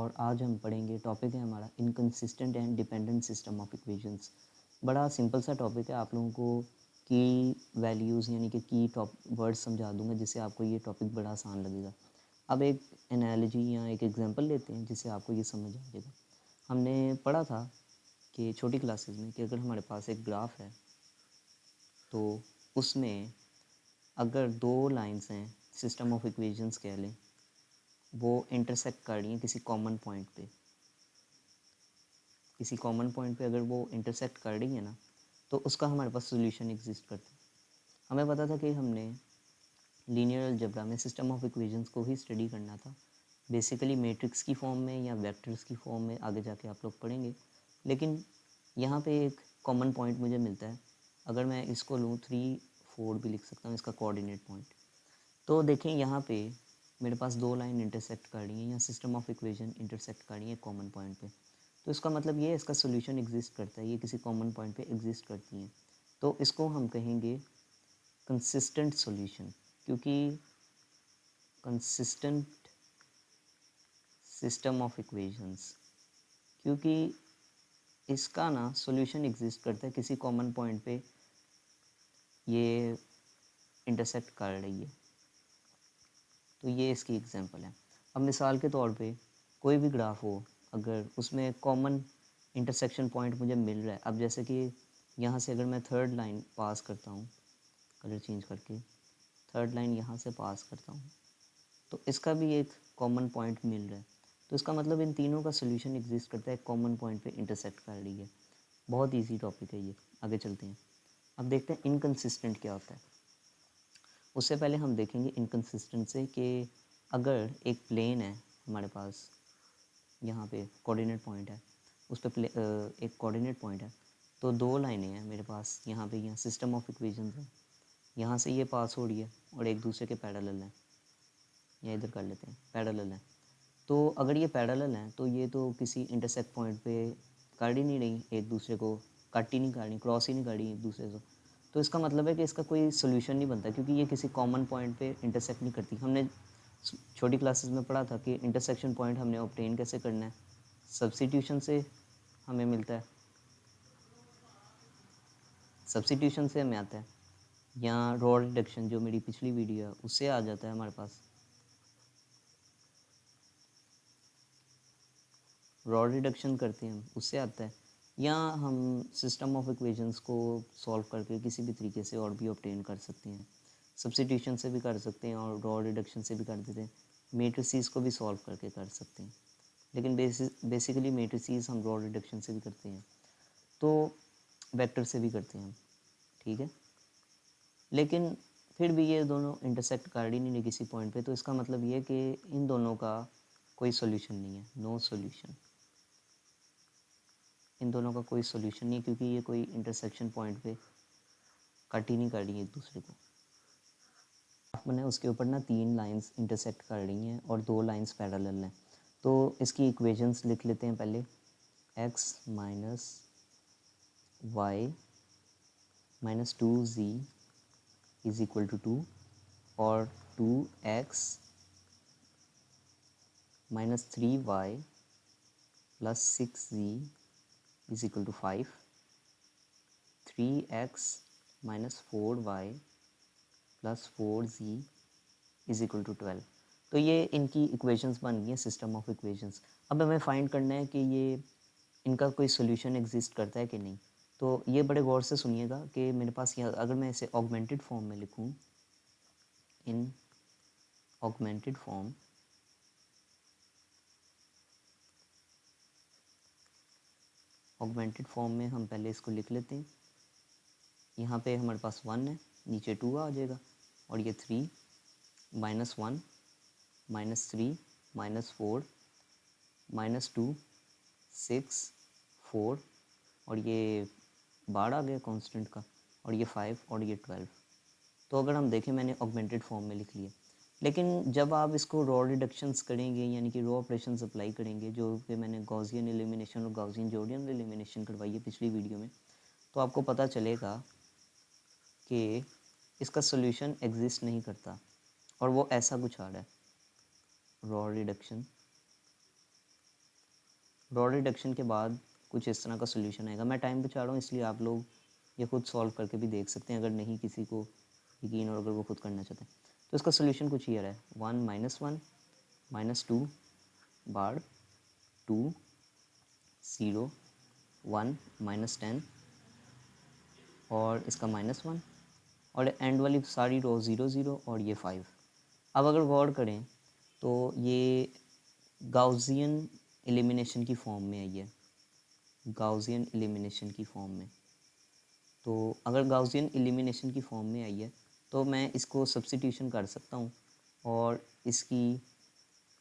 और आज हम पढ़ेंगे टॉपिक है हमारा inconsistent and dependent system of equations. बड़ा सिंपल सा टॉपिक है, आप लोगों को की वैल्यूज़ यानी कि की टॉप वर्ड्स समझा दूंगा जिससे आपको ये टॉपिक बड़ा आसान लगेगा। अब एक एनालॉजी या एक एग्जांपल लेते हैं जिससे आपको ये समझ आ जाएगा। हमने पढ़ा था कि छोटी क्लासेस में कि अगर हमारे पास एक ग्राफ है तो उसमें अगर दो लाइंस हैं, सिस्टम ऑफ इक्वेशंस कह लें, वो इंटरसेक्ट कर रही हैं किसी कॉमन पॉइंट पे, अगर वो इंटरसेक्ट कर रही है ना तो उसका हमारे पास सोल्यूशन एग्जिस्ट करता है। हमें पता था कि हमने लीनियर अलजेब्रा में सिस्टम ऑफ इक्वेशंस को ही स्टडी करना था, बेसिकली मैट्रिक्स की फॉर्म में या वेक्टर्स की फॉर्म में आगे जाके आप लोग पढ़ेंगे। लेकिन यहाँ पे एक कॉमन पॉइंट मुझे मिलता है, अगर मैं इसको लूँ 3 4 भी लिख सकता हूँ इसका कोऑर्डिनेट पॉइंट। तो देखें यहाँ पे मेरे पास दो लाइन इंटरसेक्ट कर रही हैं या सिस्टम ऑफ इक्वेशन इंटरसेक्ट कर रही है कॉमन पॉइंट पे, तो इसका मतलब ये है इसका सोल्यूशन एग्जिस्ट करता है, ये किसी कॉमन पॉइंट पे एग्जिस्ट करती हैं। तो इसको हम कहेंगे कंसिस्टेंट सॉल्यूशन, क्योंकि कंसिस्टेंट सिस्टम ऑफ इक्वेशंस, क्योंकि इसका ना सॉल्यूशन एग्जिस्ट करता है किसी कॉमन पॉइंट पे, ये इंटरसेक्ट कर रही है। तो ये इसकी एग्जांपल है। अब मिसाल के तौर पे कोई भी ग्राफ हो, अगर उसमें कॉमन इंटरसेक्शन पॉइंट मुझे मिल रहा है, अब जैसे कि यहाँ से अगर मैं थर्ड लाइन पास करता हूँ, कलर चेंज करके थर्ड लाइन यहाँ से पास करता हूँ, तो इसका भी एक कॉमन पॉइंट मिल रहा है। तो इसका मतलब इन तीनों का सोल्यूशन एग्जिस्ट करता है, कॉमन पॉइंट पे इंटरसेक्ट कर रही है। बहुत ईजी टॉपिक है ये, आगे चलते हैं। अब देखते हैं इनकंसिस्टेंट क्या होता है। उससे पहले हम देखेंगे इनकंसिस्टेंट से कि अगर एक प्लेन है हमारे पास, यहाँ पे कोऑर्डिनेट पॉइंट है, उस पर एक कोऑर्डिनेट पॉइंट है, तो दो लाइनें हैं मेरे पास, यहाँ पे यहाँ सिस्टम ऑफ इक्वेशंस है, यहाँ से ये पास हो रही है और एक दूसरे के पैरेलल हैं, या इधर कर लेते हैं पैरेलल हैं। तो अगर ये पैरेलल हैं तो ये तो किसी इंटरसेक्ट पॉइंट पे कर ही नहीं रही, एक दूसरे को कट ही नहीं कर रही, क्रॉस ही नहीं कर रही एक दूसरे से। तो इसका मतलब है कि इसका कोई सोल्यूशन नहीं बनता, क्योंकि ये किसी कॉमन पॉइंट पे इंटरसेक्ट नहीं करती। हमने छोटी क्लासेस में पढ़ा था कि इंटरसेक्शन पॉइंट हमने ऑब्टेन कैसे करना है, सब्स्टिट्यूशन से हमें मिलता है, सब्स्टिट्यूशन से हमें आता है, या रॉ रिडक्शन जो मेरी पिछली वीडियो है उससे आ जाता है हमारे पास, रॉ रिडक्शन करते हैं हम उससे आता है, या हम सिस्टम ऑफ इक्वेशंस को सॉल्व करके किसी भी तरीके से और भी ऑब्टेन कर सकते हैं। सब्स्टिट्यूशन से भी कर सकते हैं और रॉ रिडक्शन से भी कर देते हैं, मेट्रिसेस को भी सॉल्व करके कर सकते हैं, लेकिन बेसिकली मेट्रिसेस हम रॉ रिडक्शन से भी करते हैं, तो वेक्टर से भी करते हैं हम, ठीक है। लेकिन फिर भी ये दोनों इंटरसेक्ट कर ही नहीं रही किसी पॉइंट पे, तो इसका मतलब ये है कि इन दोनों का कोई सोल्यूशन नहीं है, नो सोल्यूशन। इन दोनों का कोई सोल्यूशन नहीं है क्योंकि ये कोई इंटरसेक्शन पॉइंट पे कट ही नहीं कर रही है एक दूसरे को। मैंने उसके ऊपर ना 3 लाइंस इंटरसेक्ट कर रही हैं और 2 लाइंस पैरेलल हैं, तो इसकी इक्वेशंस लिख लेते हैं पहले। x minus y minus 2z is equal to 2 और 2x minus 3y plus 6z is equal to 5, 3x minus 4y plus 4z is equal to 12। तो ये इनकी इक्वेशंस बन गई हैं, सिस्टम ऑफ इक्वेशंस। अब हमें फाइंड करना है कि ये इनका कोई सोल्यूशन एग्जिस्ट करता है कि नहीं। तो ये बड़े गौर से सुनिएगा कि मेरे पास यहाँ अगर मैं इसे ऑगमेंटेड फॉर्म में लिखूँ, इन ऑगमेंटेड फॉर्म, ऑगमेंटेड फॉर्म में हम पहले इसको लिख लेते हैं। यहाँ पे हमारे पास 1 है, नीचे 2 आ जाएगा, और ये 3 माइनस 1 माइनस 3 माइनस 4 माइनस 2 6 4, और ये बार आ गया कांस्टेंट का, और ये 5 और ये 12। तो अगर हम देखें मैंने ऑगमेंटेड फॉर्म में लिख लिया, लेकिन जब आप इसको रॉ रिडक्शंस करेंगे यानी कि रॉ ऑपरेशंस अप्लाई करेंगे, जो कि मैंने गॉसियन एलिमिनेशन और गॉसियन जॉर्डियन एलिमिनेशन करवाई है पिछली वीडियो में, तो आपको पता चलेगा कि इसका सोल्यूशन एग्जिस्ट नहीं करता, और वो ऐसा कुछ आ रहा है, रॉ रिडक्शन रॉ रिडक्शन के बाद कुछ इस तरह का सोल्यूशन आएगा। मैं टाइम बचा रहा हूँ इसलिए आप लोग ये खुद सॉल्व करके भी देख सकते हैं अगर नहीं किसी को यकीन और अगर वो खुद करना चाहते हैं। तो इसका सोल्यूशन कुछ ईयर है 1 - 1 - 2 बार 2 0 1 -10 और इसका -1 और एंड वाली सारी रो 0 0 और ये 5। अब अगर गौर करें तो ये गाउसियन एलिमिनेशन की फॉर्म में आई है, गाउसियन एलिमिनेशन की फॉर्म में। तो अगर गाउसियन एलिमिनेशन की फॉर्म में आई है तो मैं इसको सब्स्टिट्यूशन कर सकता हूँ और इसकी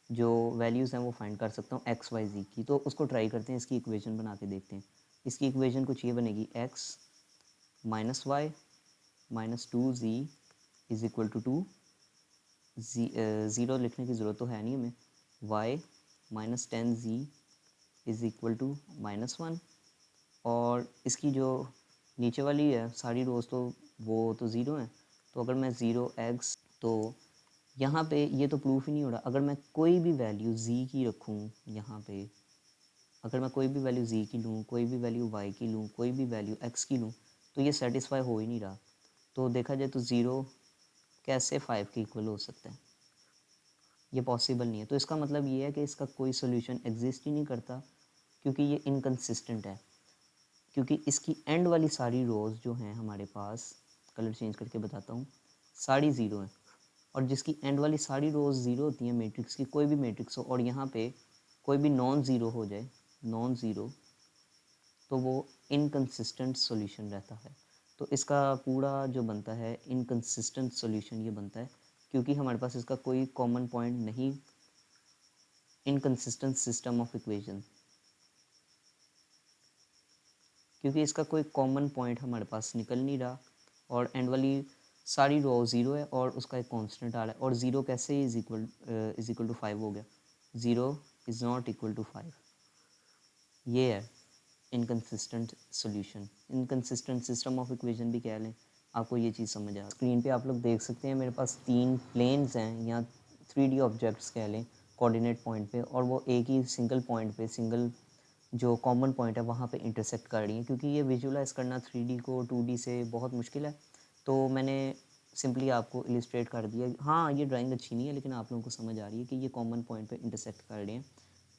जो वैल्यूज़ हैं वो फाइंड कर सकता हूँ एक्स वाई जी की। तो उसको ट्राई करते हैं, इसकी इक्वेशन बना के देखते हैं। इसकी इक्वेशन कुछ ये बनेगी x - y - 2z is equal to 2। Zero लिखने की ज़रूरत तो है नहीं हमें। y - 10z is equal to -1 और इसकी जो नीचे वाली है सारी रोज़ तो वो तो ज़ीरो हैं। तो अगर मैं 0x तो यहाँ पे ये तो प्रूफ ही नहीं हो रहा। अगर मैं कोई भी वैल्यू z की रखूँ यहाँ पे, अगर मैं कोई भी वैल्यू z की लूँ, कोई भी वैल्यू y की लूँ, कोई भी वैल्यू x की लूँ तो ये सेटिस्फाई हो ही नहीं रहा। तो देखा जाए तो 0 कैसे 5 के इक्वल हो सकता है, ये पॉसिबल नहीं है। तो इसका मतलब ये है कि इसका कोई सोल्यूशन एग्जिस्ट ही नहीं करता क्योंकि ये इनकन्सिस्टेंट है। क्योंकि इसकी एंड वाली सारी रोज़ जो हैं हमारे पास, कलर चेंज करके बताता हूँ, सारी ज़ीरो हैं। और जिसकी एंड वाली सारी रोज़ ज़ीरो होती हैं मैट्रिक्स की, कोई भी मैट्रिक्स हो, और यहाँ पे कोई भी नॉन ज़ीरो हो जाए, नॉन ज़ीरो, तो वो इनकन्सिस्टेंट सॉल्यूशन रहता है। तो इसका पूरा जो बनता है इनकन्सिस्टेंट सॉल्यूशन ये बनता है क्योंकि हमारे पास इसका कोई कॉमन पॉइंट नहीं, इनकन्सिस्टेंट सिस्टम ऑफ इक्वेशन, क्योंकि इसका कोई कॉमन पॉइंट हमारे पास निकल नहीं रहा और एंड वाली सारी रो ज़ीरो है और उसका एक कांस्टेंट आ रहा है। और ज़ीरो कैसे इज़ इक्वल टू 5 हो गया, zero is not equal to 5। ये है inconsistent solution, inconsistent system of equation भी कह लें, आपको ये चीज़ समझ आ। स्क्रीन पे आप लोग देख सकते हैं मेरे पास 3 प्लेन्स हैं या 3D ऑब्जेक्ट्स कह लें कोऑर्डिनेट पॉइंट पे, और वो एक ही सिंगल पॉइंट पे, सिंगल जो कॉमन पॉइंट है वहाँ पे इंटरसेक्ट कर रही हैं। क्योंकि ये विजुलाइज़ करना 3D को 2D से बहुत मुश्किल है तो मैंने सिंपली आपको इलिस्ट्रेट कर दिया। हाँ, ये ड्राइंग अच्छी नहीं है लेकिन आप लोगों को समझ आ रही है कि ये कॉमन पॉइंट पे इंटरसेक्ट कर रहे हैं।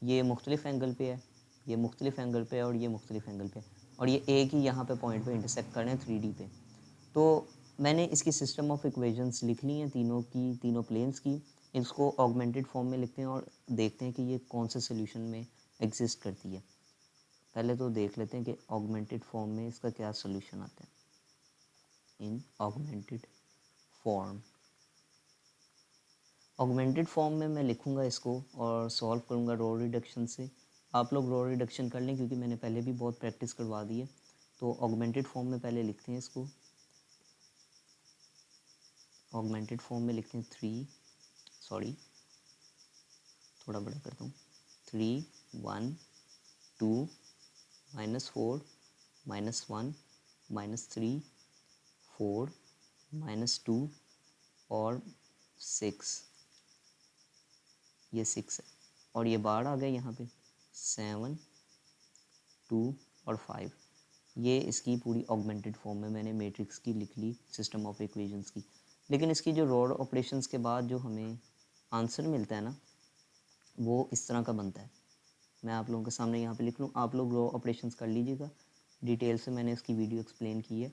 ये मुख्तलिफ एंगल पे है, ये मुख्तलिफ एंगल पे है और ये मुख्तलिफ एंगल पे है, और ये एक ही यहाँ पे पॉइंट पे इंटरसेक्ट कर रहे हैं 3D पे। तो मैंने इसकी सिस्टम ऑफ इक्वेशंस लिख ली हैं तीनों की, तीनों प्लेन्स की। इसको ऑगमेंटेड फॉर्म में लिखते हैं और देखते हैं कि ये कौन से सोल्यूशन में एग्जिस्ट करती है। पहले तो देख लेते हैं कि ऑगमेंटेड फॉर्म में इसका क्या सोल्यूशन आता है। इन ऑगमेंटेड फॉर्म, ऑगमेंटेड फॉर्म में मैं लिखूँगा इसको और सॉल्व करूँगा रॉ रिडक्शन से। आप लोग रॉ रिडक्शन कर लें क्योंकि मैंने पहले भी बहुत प्रैक्टिस करवा दी है। तो ऑगमेंटेड फॉर्म में पहले लिखते हैं इसको, ऑगमेंटेड फॉर्म में लिखते हैं थोड़ा बड़ा करता हूँ, 3 1 2 -4 -1 -3 4 -2 और 6, ये 6 है और ये बार आ गया यहाँ पे 7 2 और 5। ये इसकी पूरी ऑगमेंटेड फॉर्म में मैंने मैट्रिक्स की लिख ली, सिस्टम ऑफ इक्वेशंस की। लेकिन इसकी जो रॉ ऑपरेशंस के बाद जो हमें आंसर मिलता है ना, वो इस तरह का बनता है। मैं आप लोगों के सामने यहाँ पे लिख लूँ, आप लोग रॉ ऑपरेशंस कर लीजिएगा। डिटेल से मैंने इसकी वीडियो एक्सप्लेन की है।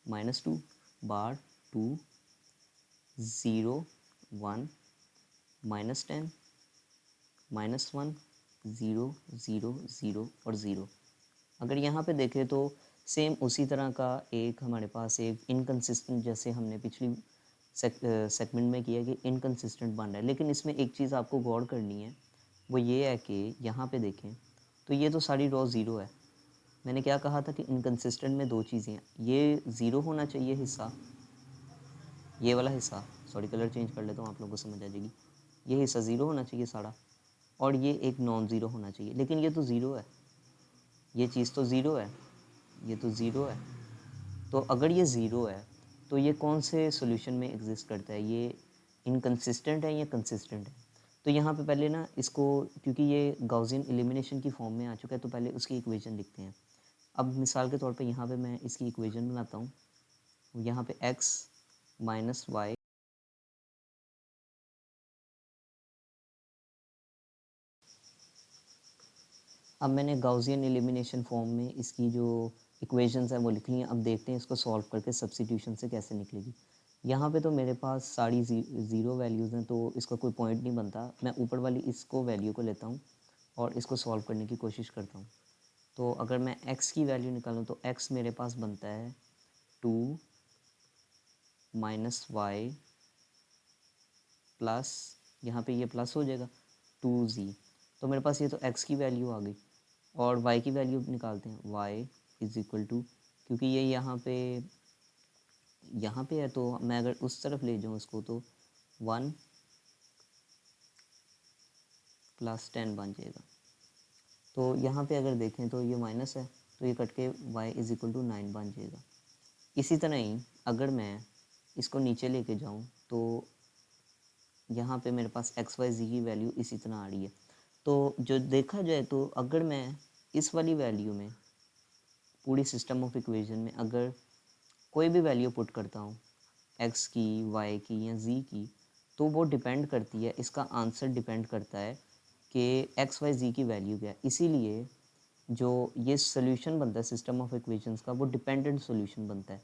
-2 बार 2 0 1 -10 -1 0 0 0 और 0। अगर यहाँ पे देखें तो सेम उसी तरह का एक हमारे पास एक इनकन्सिस्टेंट, जैसे हमने पिछली सेगमेंट में किया कि इनकन्सिस्टेंट बन रहा है। लेकिन इसमें एक चीज़ आपको गौर करनी है, वो ये है कि यहाँ पे देखें तो ये तो सारी रॉ ज़ीरो है। मैंने क्या कहा था कि इनकन्सिस्टेंट में दो चीज़ें हैं, ये ज़ीरो होना चाहिए हिस्सा, ये वाला हिस्सा, सॉरी कलर चेंज कर लेता हूँ आप लोगों को समझ आ जाएगी। ये हिस्सा ज़ीरो होना चाहिए सारा, और ये एक नॉन ज़ीरो होना चाहिए। लेकिन ये तो ज़ीरो है, ये चीज़ तो ज़ीरो है, ये तो ज़ीरो है। तो अगर ये ज़ीरो है तो ये कौन से सॉल्यूशन में एग्जिस्ट करता है, ये इनकन्सिस्टेंट है या कंसिस्टेंट है। तो यहाँ पे पहले ना इसको, क्योंकि ये गाउसियन एलिमिनेशन की फॉर्म में आ चुका है, तो पहले उसकी इक्वेशन लिखते हैं। अब मिसाल के तौर पे यहाँ पे मैं इसकी इक्वेशन बनाता हूँ। यहाँ पे x माइनस वाई अब मैंने गाउसियन एलिमिनेशन फॉर्म में इसकी जो इक्वेशंस हैं वो लिख ली हैं। अब देखते हैं इसको सॉल्व करके सब्स्टिट्यूशन से कैसे निकलेगी। यहाँ पे तो मेरे पास सारी ज़ीरो वैल्यूज़ हैं, तो इसका कोई पॉइंट नहीं बनता। मैं ऊपर वाली इसको वैल्यू को लेता हूँ और इसको सॉल्व करने की कोशिश करता हूँ। तो अगर मैं x की वैल्यू निकालूँ तो x मेरे पास बनता है 2 माइनस वाई प्लस, यहाँ पे ये प्लस हो जाएगा 2z। तो मेरे पास ये तो x की वैल्यू आ गई। और y की वैल्यू निकालते हैं, y इज़ इक्वल टू, क्योंकि ये यहाँ पे है तो मैं अगर उस तरफ ले जाऊँ इसको तो 1 प्लस 10 बन जाएगा। तो यहाँ पे अगर देखें तो ये माइनस है, तो ये कट के y इज़ इक्वल टू 9 बन जाएगा। इसी तरह ही अगर मैं इसको नीचे लेके जाऊँ तो यहाँ पे मेरे पास एक्स वाई जी की वैल्यू इसी तरह आ रही है। तो जो देखा जाए तो अगर मैं इस वाली वैल्यू में पूरी सिस्टम ऑफ इक्वेशन में अगर कोई भी वैल्यू पुट करता हूँ, एक्स की, वाई की या जी की, तो वो डिपेंड करती है, इसका आंसर डिपेंड करता है कि एक्स वाई जी की वैल्यू क्या है। इसीलिए जो ये सोल्यूशन बनता है सिस्टम ऑफ इक्वेशंस का, वो डिपेंडेंट सोल्यूशन बनता है,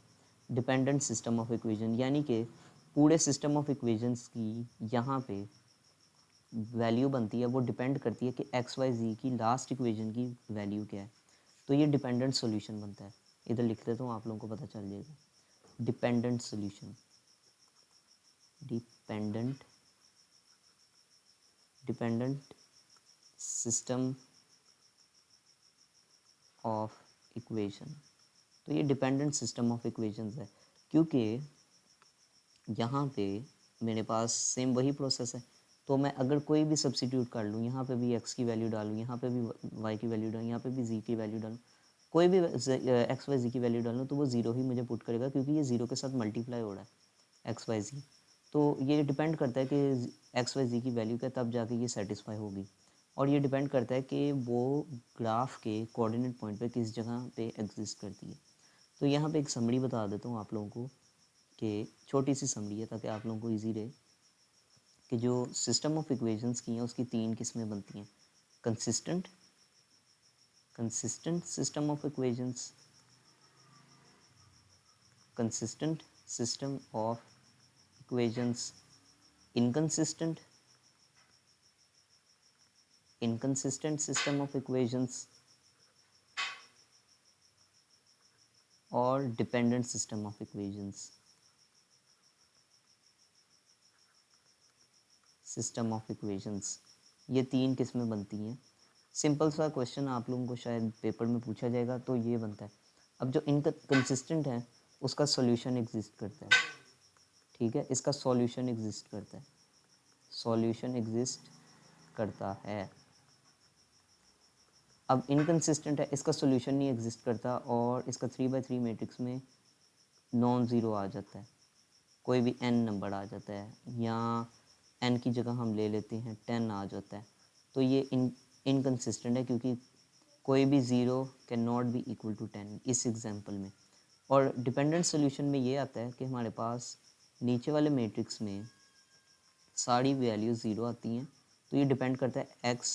डिपेंडेंट सिस्टम ऑफ इक्वेशन। यानी कि पूरे सिस्टम ऑफ इक्वेशंस की यहाँ पे वैल्यू बनती है, वो डिपेंड करती है कि एक्स वाई जी की लास्ट इक्वेशन की वैल्यू क्या है। तो ये डिपेंडेंट सोल्यूशन बनता है। इधर लिख देता हूँ, आप लोगों को पता चल जाएगा। Dependent solution, dependent dependent system of equation. तो ये डिपेंडेंट सिस्टम ऑफ इक्वेशंस है, क्योंकि यहाँ पे मेरे पास सेम वही प्रोसेस है। तो मैं अगर कोई भी सब्स्टिट्यूट कर लूँ, यहाँ पे भी x की वैल्यू डालूँ, यहाँ पे भी y की वैल्यू डालूँ, यहाँ पे भी z की वैल्यू डालूँ, कोई भी एक्स वाई जी की वैल्यू डालूँ तो वो ज़ीरो ही मुझे पुट करेगा, क्योंकि ये ज़ीरो के साथ मल्टीप्लाई हो रहा है एक्स वाई जी। तो ये डिपेंड करता है कि एक्स वाई जी की वैल्यू क्या, तब जाके ये सेटिस्फाई होगी। और ये डिपेंड करता है कि वो ग्राफ के कोऑर्डिनेट पॉइंट पे किस जगह पे एग्जिस्ट करती है। तो यहाँ पे एक समरी बता देता हूँ आप लोगों को, कि छोटी सी समरी है ताकि आप लोगों को ईजी रहे, कि जो सिस्टम ऑफ इक्वेशंस की हैं उसकी तीन किस्में बनती हैं। Consistent consistent system of equations, consistent system of equations, inconsistent inconsistent system of equations और dependent system of equations, system of equations। ये तीन किस्में बनती हैं। सिंपल सा क्वेश्चन आप लोगों को शायद पेपर में पूछा जाएगा, तो ये बनता है। अब जो इनकंसिस्टेंट है उसका सॉल्यूशन एग्जिस्ट करता है, ठीक है, इसका सॉल्यूशन एग्जिस्ट करता है, सॉल्यूशन एग्जिस्ट करता है। अब इनकंसिस्टेंट है, इसका सॉल्यूशन नहीं एग्जिस्ट करता और इसका 3/3 मैट्रिक्स में नॉन ज़ीरो आ जाता है, कोई भी n नंबर आ जाता है, या n की जगह हम ले लेते हैं 10 आ जाता है। तो ये इनकंसिस्टेंट है, क्योंकि कोई भी zero can not be equal to 10 इस एग्जांपल में। और डिपेंडेंट सोल्यूशन में ये आता है कि हमारे पास नीचे वाले मैट्रिक्स में सारी वैल्यू ज़ीरो आती हैं। तो ये डिपेंड करता है x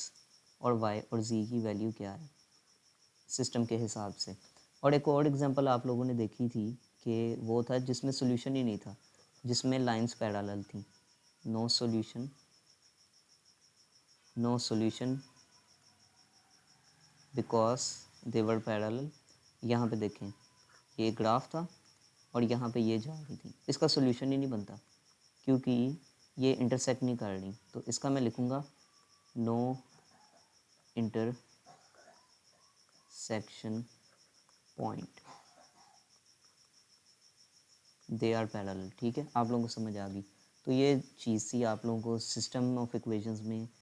और y और z की वैल्यू क्या है सिस्टम के हिसाब से। और एक और एग्जांपल आप लोगों ने देखी थी कि वो था जिसमें सोल्यूशन ही नहीं था, जिसमें लाइंस पैरेलल थी। No solution, no solution because they were parallel. यहाँ पे देखें, ये ग्राफ था और यहाँ पे ये जा रही थी, इसका सॉल्यूशन ही नहीं बनता क्योंकि ये इंटरसेक्ट नहीं कर रही। तो इसका मैं लिखूँगा no intersection point, they are parallel. ठीक है, आप लोगों को समझ आ गई। तो ये चीज़ थी आप लोगों को सिस्टम ऑफ इक्वेशंस में